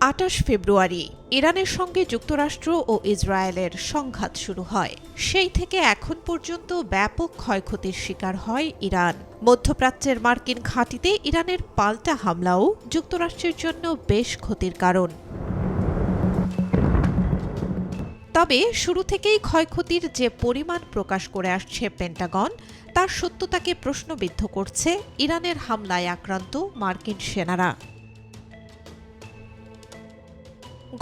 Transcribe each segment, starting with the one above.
২৮ ফেব্রুয়ারি ইরানের সঙ্গে যুক্তরাষ্ট্র ও ইসরায়েলের সংঘাত শুরু হয়। সেই থেকে এখন পর্যন্ত ব্যাপক ক্ষয়ক্ষতির শিকার হয় ইরান। মধ্যপ্রাচ্যের মার্কিন ঘাঁটিতে ইরানের পাল্টা হামলাও যুক্তরাষ্ট্রের জন্য বেশ ক্ষতির কারণ। তবে শুরু থেকেই ক্ষয়ক্ষতির যে পরিমাণ প্রকাশ করে আসছে পেন্টাগন, তার সত্যতাকে প্রশ্নবিদ্ধ করছে ইরানের হামলায় আক্রান্ত মার্কিন সেনারা।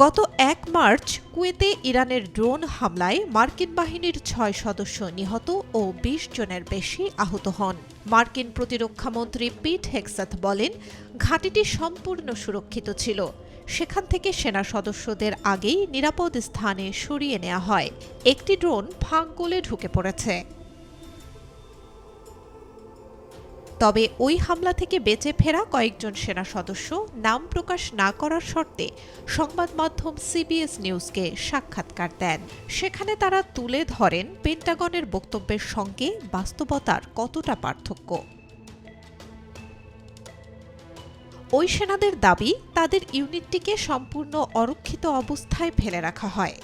গত ১ মার্চ কুয়েতে ইরানের ড্রোন হামলায় মার্কিন বাহিনীর ৬ সদস্য নিহত ও ২০ জনের বেশি আহত হন। মার্কিন প্রতিরক্ষামন্ত্রী পিট হেগসেথ বলেন, ঘাঁটিটি সম্পূর্ণ সুরক্ষিত ছিল। সেখান থেকে সেনা সদস্যদের আগেই নিরাপদ স্থানে সরিয়ে নেওয়া হয়। একটি ড্রোন ফাঁক গলে ঢুকে পড়েছে। তবে ওই হামলা থেকে বেঁচে ফেরা কয়েকজন সেনা সদস্য নাম প্রকাশ না করার শর্তে সংবাদ মাধ্যম সিবিএস নিউজকে সাক্ষাৎকার দেন। সেখানে তারা তুলে ধরেন পেন্টাগনের বক্তব্যের সঙ্গে বাস্তবতার কতটা পার্থক্য। ওই সেনাদের দাবি, তাদের ইউনিটটিকে সম্পূর্ণ অরক্ষিত অবস্থায় ফেলে রাখা হয়।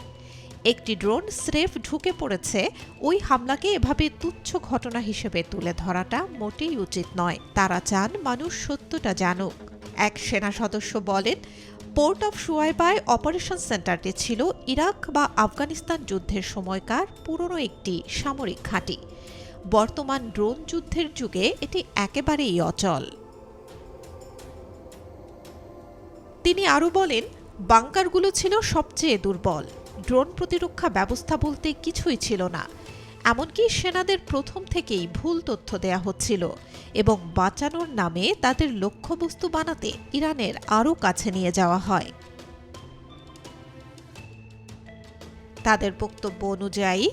একটি ড্রোন স্রেফ ঢুকে পড়েছে। ওই হামলাকে এভাবে তুচ্ছ ঘটনা হিসেবে তুলে ধরাটা মোটেই উচিত নয়। তারা চান মানুষ সত্যটা জানুক। এক সেনা সদস্য বলেন, পোর্ট অফ শুয়াইবায় অপারেশন সেন্টারটি ছিল ইরাক বা আফগানিস্তান যুদ্ধের সময়কার পুরনো একটি সামরিক ঘাঁটি। বর্তমান ড্রোন যুদ্ধের যুগে এটি একেবারেই অচল। তিনি আরও বলেন, বাংকারগুলো ছিল সবচেয়ে দুর্বল। ড্রোন প্রতিরক্ষা ব্যবস্থা বলতে কিছুই ছিল না। এমনকি সেনাদের প্রথম থেকেই ভুল তথ্য দেয়া হচ্ছিল এবং বাঁচানোর নামে তাদের লক্ষ্যবস্তু বানাতে ইরানের আরও কাছে নিয়ে যাওয়া হয়। তাদের বক্তব্য অনুযায়ী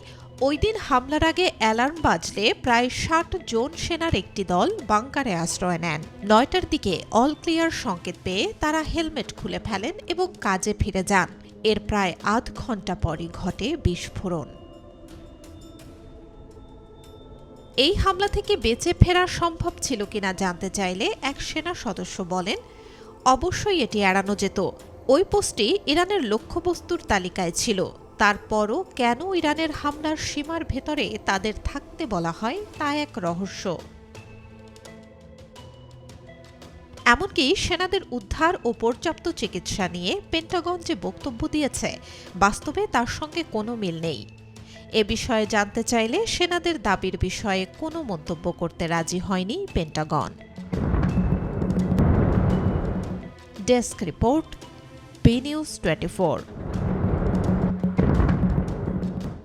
ওই দিন হামলার আগে অ্যালার্ম বাজলে প্রায় ৬০ জন সেনার একটি দল বাংকারে আশ্রয় নেন। ৯টার দিকে অল ক্লিয়ার সংকেত পেয়ে তারা হেলমেট খুলে ফেলেন এবং কাজে ফিরে যান। এর প্রায় আধ ঘণ্টা পরই ঘটে বিস্ফোরণ। এই হামলা থেকে বেঁচে ফেরা সম্ভব ছিল কিনা জানতে চাইলে এক সেনা সদস্য বলেন, অবশ্যই এটি এড়ানো যেত। ওই পোস্টটি ইরানের লক্ষ্যবস্তুর তালিকায় ছিল। তারপরও কেন ইরানের হামলার সীমার ভেতরে তাদের থাকতে বলা হয় তা এক রহস্য। এমনকি সেনাদের উদ্ধার ও পর্যাপ্ত চিকিৎসা নিয়ে পেন্টাগন যে বক্তব্য দিয়েছে, বাস্তবে তার সঙ্গে কোনো মিল নেই। এ বিষয়ে জানতে চাইলে সেনাদের দাবির বিষয়ে কোনো মন্তব্য করতে রাজি হয়নি Pentagon. Desk report, B News 24।